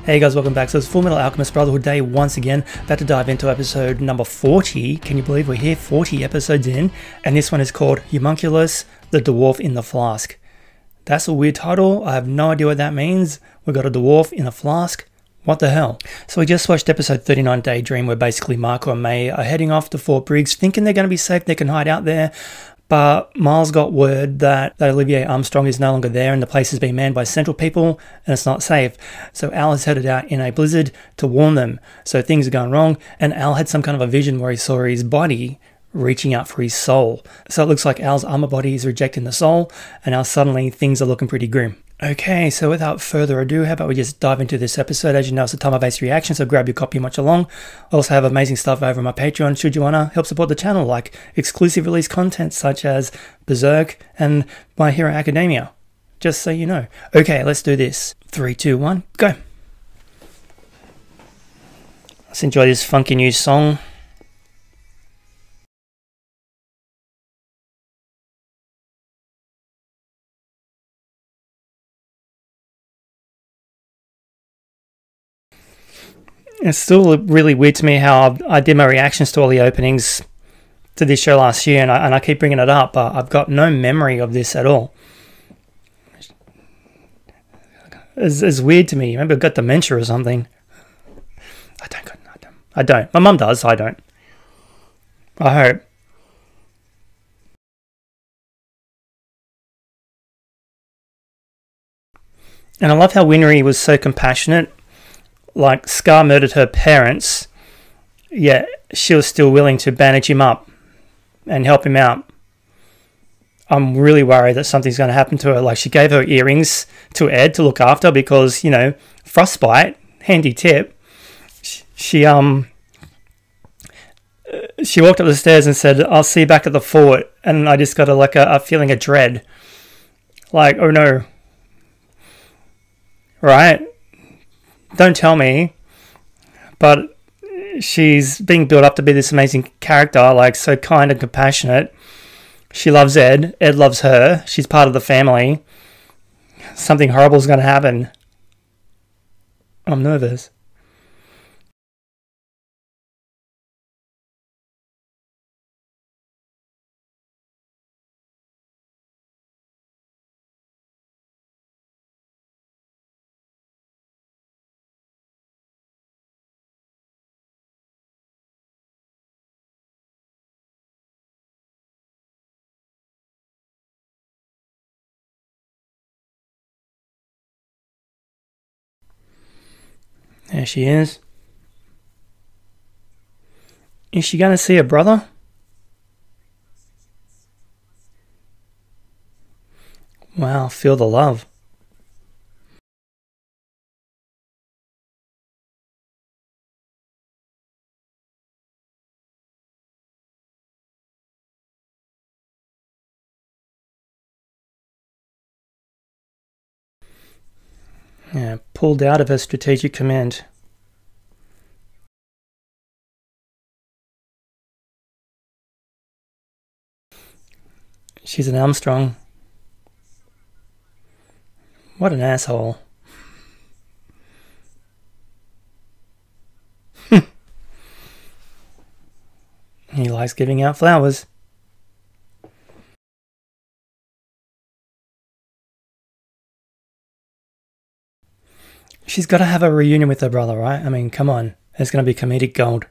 Hey guys, welcome back. So it's Fullmetal Alchemist Brotherhood Day once again. About to dive into episode number 40. Can you believe we're here 40 episodes in? And this one is called Homunculus, the Dwarf in the Flask. That's a weird title. I have no idea what that means. We got a dwarf in a flask. What the hell? So we just watched episode 39 Daydream, where basically Marco and May are heading off to Fort Briggs thinking they're going to be safe, they can hide out there. But Miles got word that Olivier Armstrong is no longer there and the place has been manned by Central people and it's not safe. So Al has headed out in a blizzard to warn them. So things are going wrong, and Al had some kind of a vision where he saw his body reaching out for his soul. So it looks like Al's armor body is rejecting the soul, and now suddenly things are looking pretty grim. Okay, so without further ado, how about we just dive into this episode? As you know, it's a timer-based reaction, so grab your copy and watch along. I also have amazing stuff over on my Patreon, should you want to help support the channel, like exclusive release content such as Berserk and My Hero Academia, just so you know. Okay, let's do this. 3, 2, 1, go! Let's enjoy this funky new song. It's still really weird to me how I did my reactions to all the openings to this show last year, and I keep bringing it up, but I've got no memory of this at all. It's weird to me. Maybe I've got dementia or something. I don't. My mum does, I don't. I hope. And I love how Winry was so compassionate. Like, Scar murdered her parents, yet she was still willing to bandage him up and help him out. I'm really worried that something's going to happen to her. Like, she gave her earrings to Ed to look after because, you know, frostbite, handy tip. She walked up the stairs and said, "I'll see you back at the fort," and I just got a feeling of dread. Like, oh no. Right? Don't tell me, but she's being built up to be this amazing character, like so kind and compassionate. She loves Ed. Ed loves her. She's part of the family. Something horrible is going to happen. I'm nervous. There she is. Is she going to see her brother? Wow, feel the love. Yeah, pulled out of her strategic command. She's an Armstrong. What an asshole. He likes giving out flowers. She's got to have a reunion with her brother, right? I mean, come on. It's going to be comedic gold.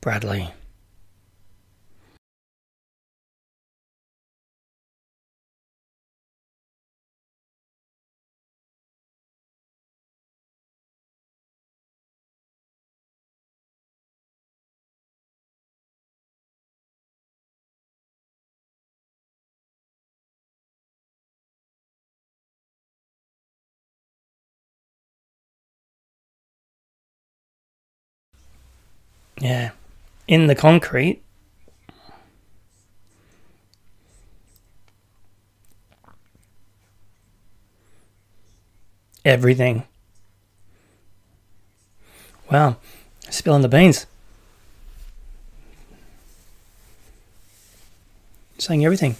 Bradley. Yeah. In the concrete. Everything. Wow. Spilling the beans. Saying everything.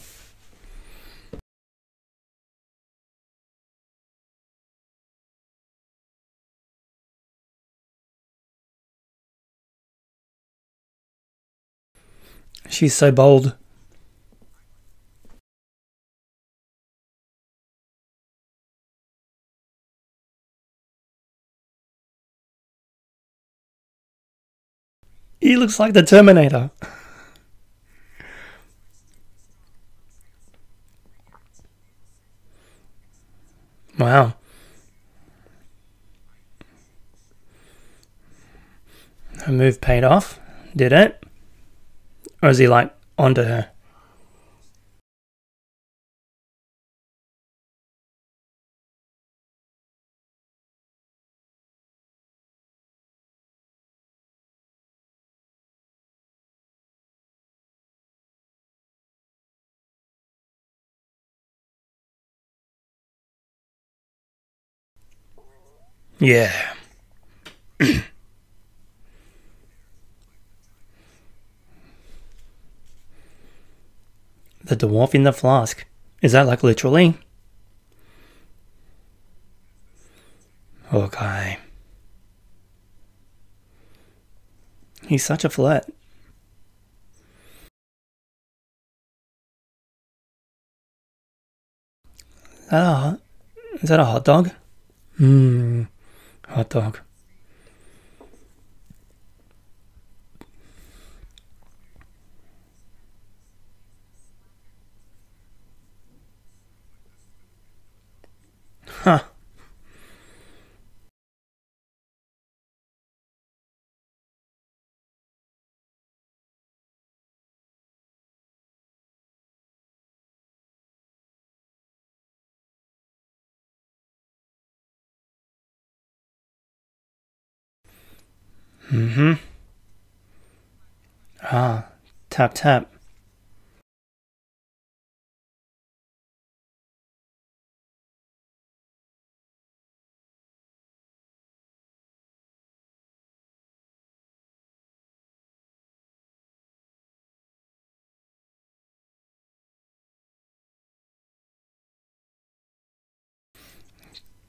She's so bold. He looks like the Terminator. Wow. Her move paid off, did it? Or is he like onto her? Yeah. The dwarf in the flask. Is that like literally? Okay. He's such a flirt. Is that a hot dog? Hot dog. Huh. Ah, tap tap.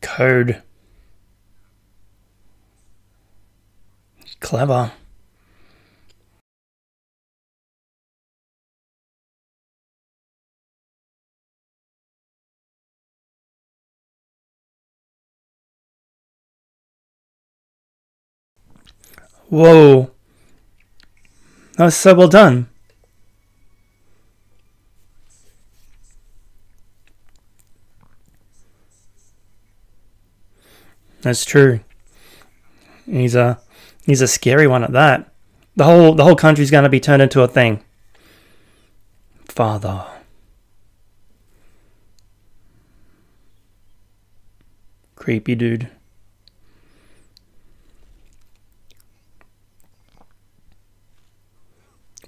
Code. Clever. Whoa. That was so well done. That's true. He's a scary one at that. The whole country's going to be turned into a thing. Father. Creepy dude.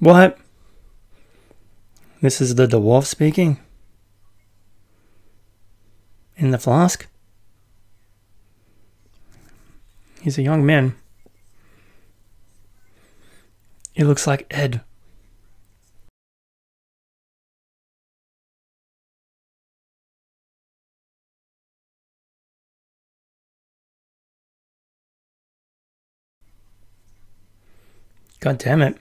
What? This is the dwarf speaking? In the flask? He's a young man. He looks like Ed. God damn it.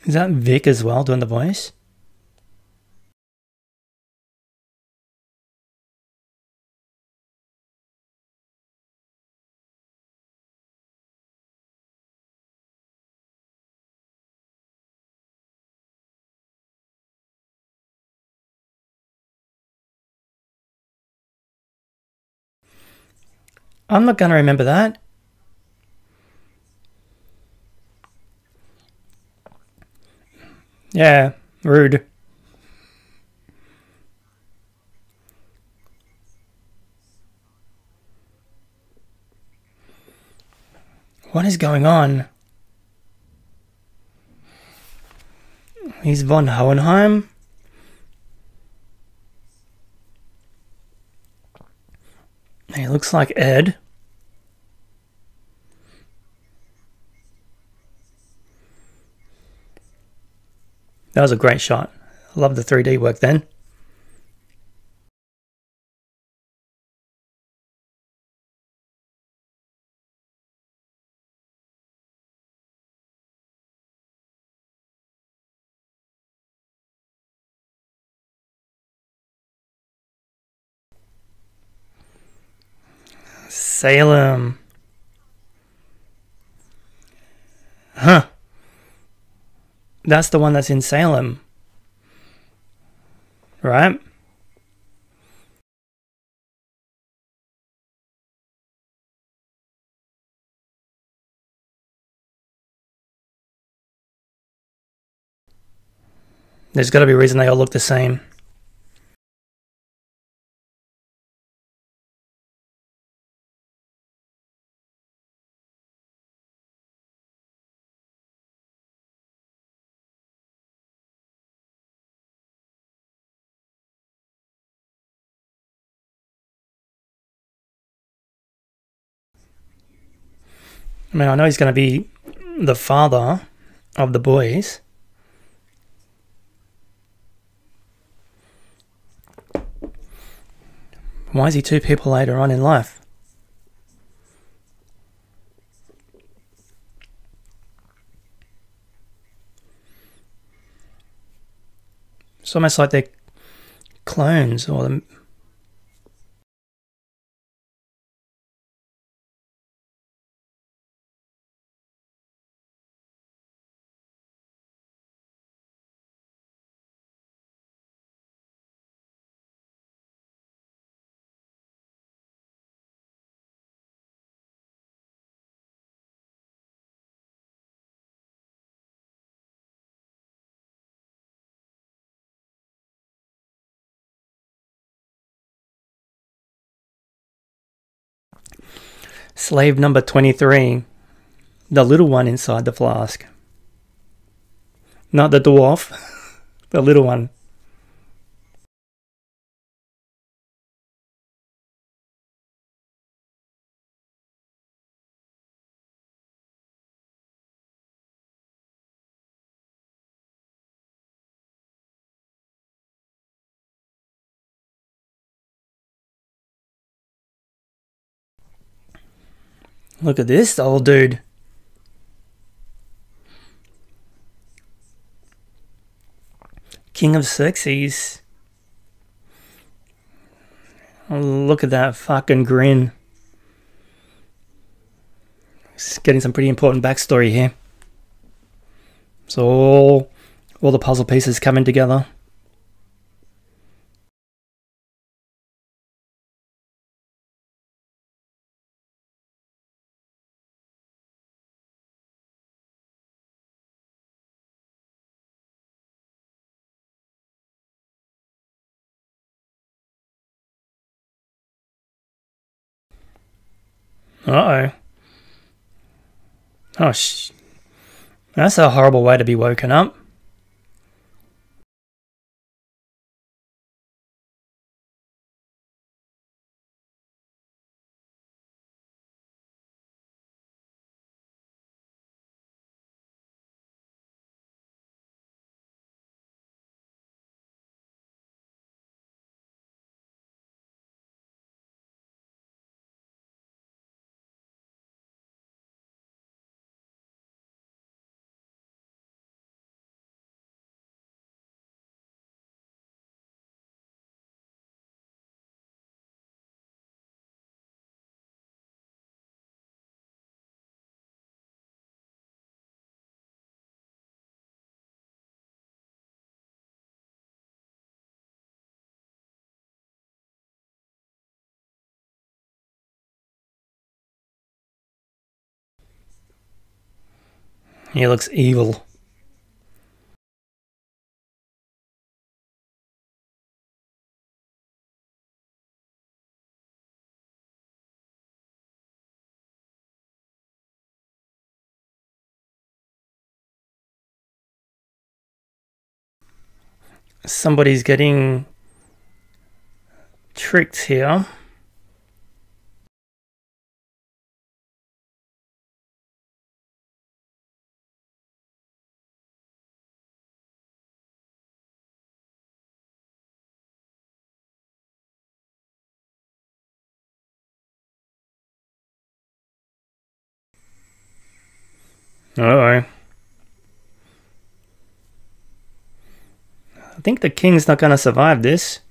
Is that Vic as well doing the voice? I'm not going to remember that. Yeah, rude. What is going on? He's von Hohenheim. He looks like Ed. That was a great shot. I love the 3D work then. Salem. Huh. That's the one that's in Salem. Right? There's got to be a reason they all look the same. I mean, I know he's going to be the father of the boys. Why is he two people later on in life? It's almost like they're clones or the... Slave number 23. The little one inside the flask. Not the dwarf. The little one. Look at this old dude. King of Xerxes. Oh, look at that fucking grin. It's getting some pretty important backstory here. So all the puzzle pieces coming together. Uh-oh. Oh, that's a horrible way to be woken up. He looks evil. Somebody's getting tricked here. Uh-oh. I think the king's not going to survive this.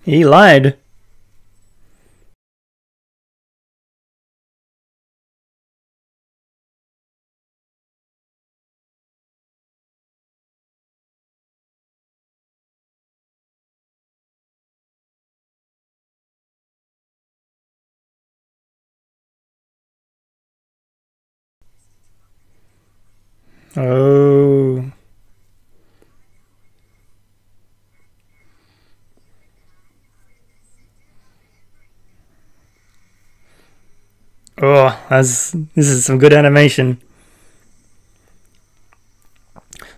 He lied. Oh. Oh, this is some good animation.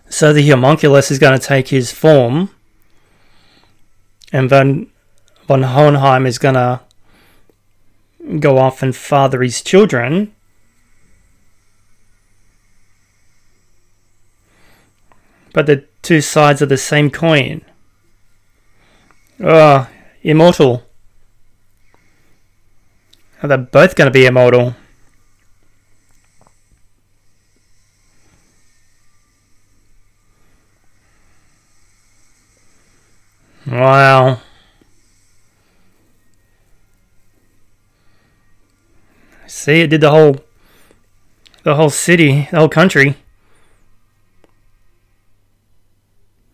So the Homunculus is going to take his form, and then von Hohenheim is going to go off and father his children. But they're two sides of the same coin. Oh, immortal. They're both going to be immortal. Wow. See, it did the whole city, the whole country.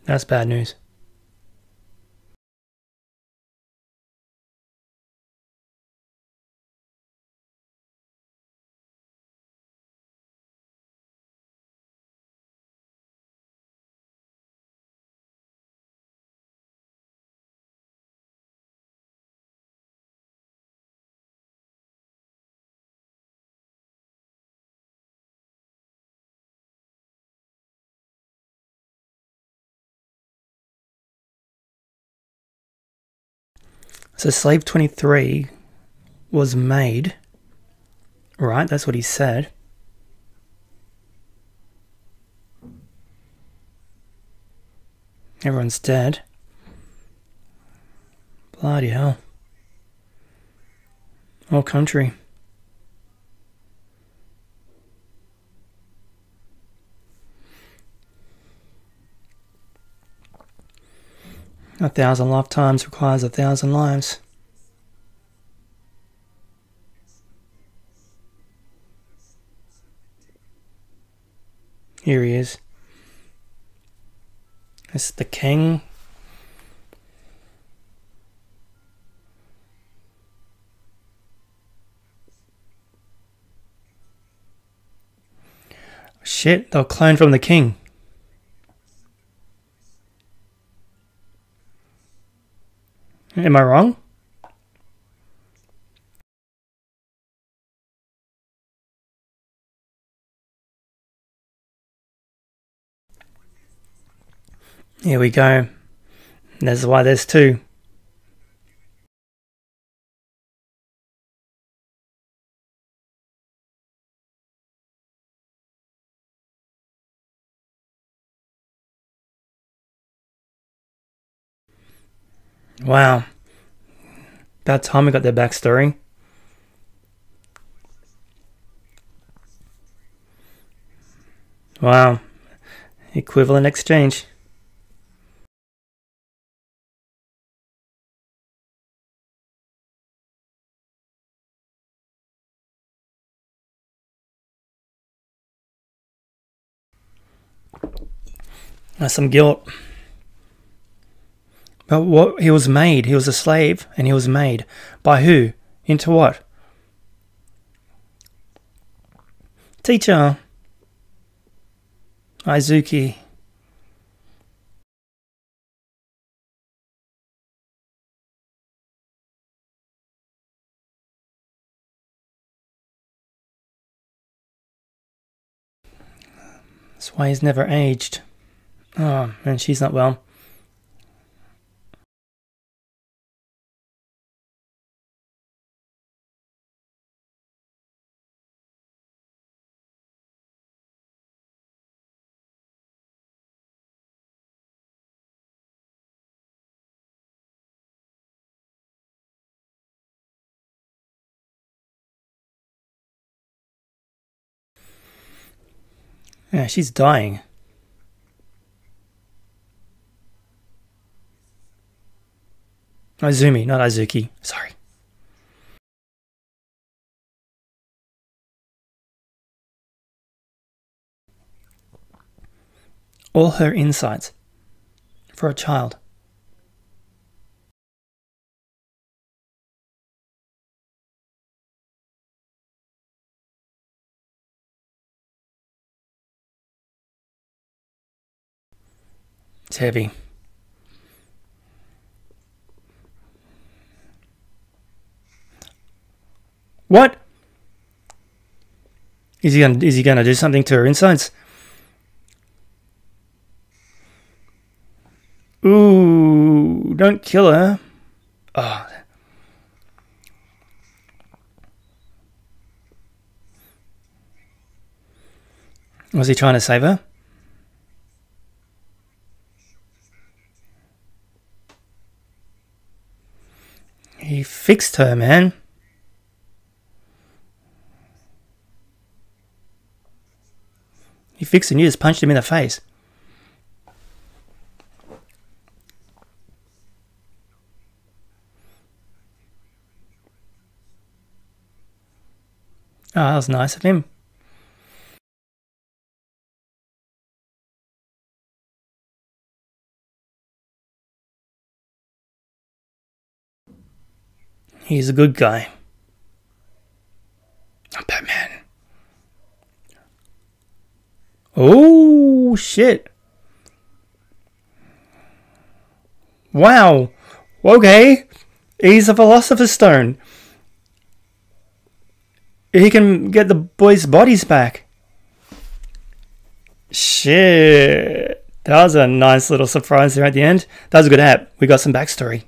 That's bad news. So Slave 23 was made, right? That's what he said. Everyone's dead. Bloody hell. Whole country. A 1,000 lifetimes requires 1,000 lives. Here he is. This is the king. Shit, they'll clone from the king. Am I wrong? Here we go. That's why there's two. Wow. About time we got their backstory. Wow. Equivalent exchange. That's some guilt. But what he was made, he was a slave, and he was made by who? Into what? Teacher. Izuki. That's why he's never aged. Oh, and she's not well. Yeah, she's dying. Izumi, not Izuki. Sorry. All her insights for a child. It's heavy. What? Is he gonna do something to her insides? Ooh, don't kill her. Oh. Was he trying to save her? He fixed her, man. He fixed her and you just punched him in the face. Oh, that was nice of him. He's a good guy. Oh, Batman. Oh, shit. Wow. Okay. He's a Philosopher's Stone. He can get the boys' bodies back. Shit. That was a nice little surprise there at the end. That was a good app. We got some backstory.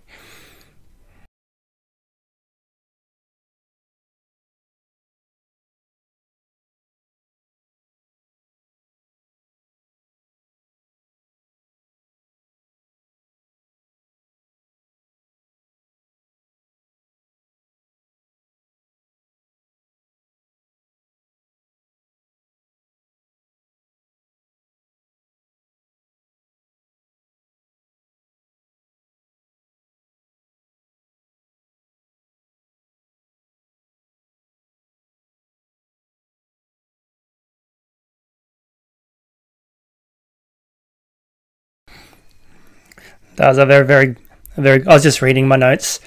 That was a very, I was just reading my notes,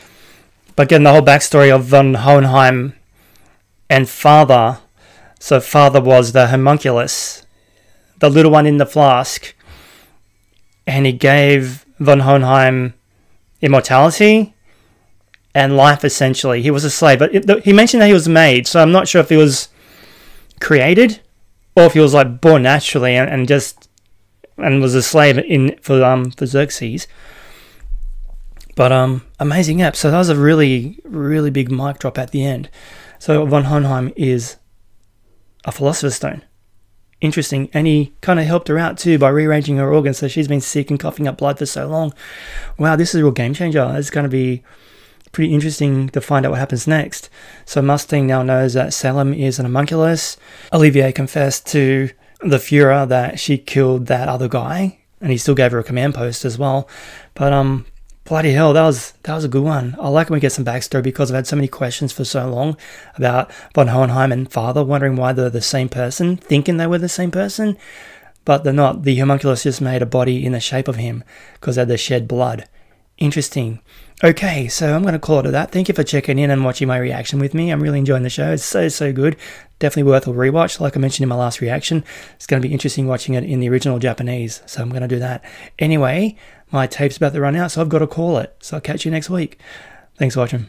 but getting the whole backstory of von Hohenheim and Father. So Father was the homunculus, the little one in the flask, and he gave von Hohenheim immortality and life, essentially. He was a slave, but he mentioned that he was made, so I'm not sure if he was created or if he was like born naturally and was a slave for Xerxes. But amazing app. So that was a really big mic drop at the end. So von Hohenheim is a Philosopher's Stone. Interesting. And he kind of helped her out too by rearranging her organs, so she's been sick and coughing up blood for so long. Wow, this is a real game changer. It's going to be pretty interesting to find out what happens next. So Mustang now knows that Salem is an homunculus. Olivier confessed to the Führer that she killed that other guy, and he still gave her a command post as well. But bloody hell, that was a good one. I like when we get some backstory, because I've had so many questions for so long about von Hohenheim and Father, wondering why they're the same person, thinking they were the same person, but they're not. The homunculus just made a body in the shape of him because they had to shed blood. Interesting. Okay, so I'm going to call it at that. Thank you for checking in and watching my reaction with me. I'm really enjoying the show. It's so good. Definitely worth a rewatch. Like I mentioned in my last reaction, it's going to be interesting watching it in the original Japanese, so I'm going to do that. Anyway, my tape's about to run out, so I've got to call it. So I'll catch you next week. Thanks for watching.